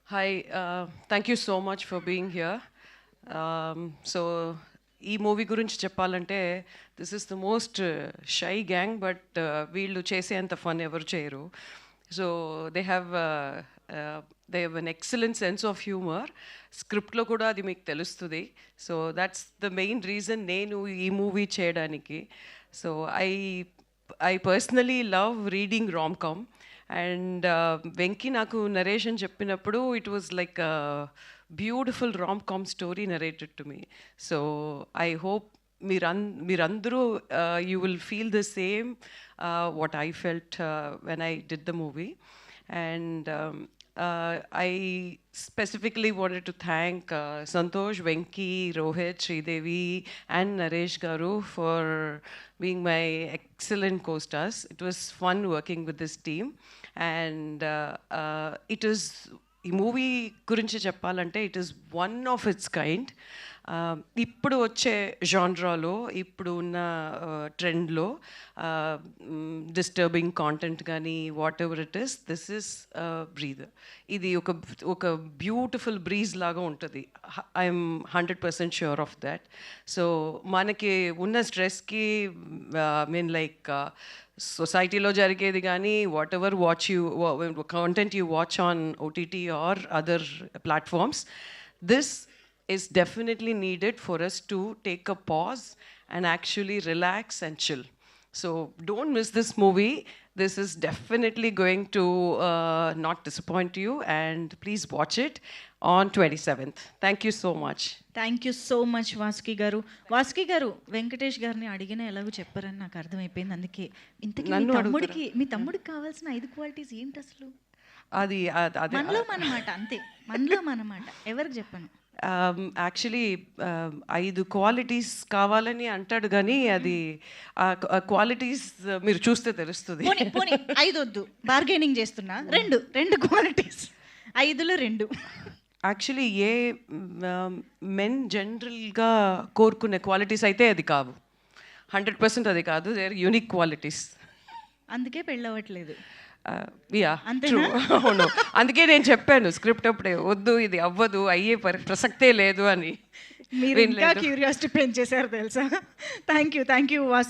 Hi, thank you so much for being here. So, ఈ movie గురించి చెప్పాలంటే this is the most shy gang but వీళ్ళు చేసేంత fun ఎవరు చేయరు. So they have an excellent sense of humour. స్క్రిప్ట్లో కూడా అది మీకు తెలుస్తుంది. So that's the main reason నేను ఈ మూవీ చేయడానికి. So I personally love reading rom com. And Venky నాకు నరేషన్ చెప్పినప్పుడు it was like beautiful rom com story narrated to me. So I hope మీరందరూ you will feel the same what I felt when I did the movie. And I specifically wanted to thank Santosh, Venki, Rohit, Sridevi, and Naresh Garu for being my excellent co-stars. It was fun working with this team, and it is ఈ movie గురించి చెప్పాలంటే it is one of its kind. ఇప్పుడు వచ్చే జాన్రాలో ఇప్పుడు ఉన్న ట్రెండ్లో disturbing content కానీ whatever it is, this is breathe. ఇది ఒక బ్యూటిఫుల్ బ్రీజ్ లాగా ఉంటుంది. I'm 100% sure of that. So మనకి ఉన్న స్ట్రెస్కి మీన్ లైక్ సొసైటీలో జరిగేది కానీ whatever content you watch on OTT or other platforms, this is definitely needed for us to take a pause and actually relax and chill. So don't miss this movie. This is definitely going to not disappoint you, and please watch it on 27th. Thank you so much. Thank you so much Vasuki గారు. వాసుకి గారు, వెంకటేష్ గారిని అడిగినా ఎలాగో చెప్పారని నాకు అర్థమైపోయింది. అందుకే ఇంతకీ మీ తమ్ముడికి కావాల్సిన 5 క్వాలిటీస్ ఏంటి అసలు? అది మనలో మనమాట, అంతే, మనలో మనమాట. ఎవరికి చెప్పను. యాక్చువల్లీ 5 క్వాలిటీస్ కావాలని అంటాడు కానీ అది ఆ క్వాలిటీస్ మీరు చూస్తే తెలుస్తుంది. పోనీ 5 వద్దు, బార్గెనింగ్ చేస్తున్నా. రెండు క్వాలిటీస్, 5లో 2. యాక్చువల్లీ ఏ మెన్ జనరల్గా కోరుకునే క్వాలిటీస్ అయితే అది కావు. 100% అది కాదు. They are unique qualities. అందుకే పెళ్ళవట్లేదు. Yeah, true. అవును, అందుకే నేను చెప్పాను స్క్రిప్ట్ అప్పుడే, వద్దు ఇది అవ్వదు, అయ్యే ప్రసక్తే లేదు అని. మీరు ఇంకా క్యూరియాసిటీ పెంచేశారు తెలుసా. Thank you Vasu.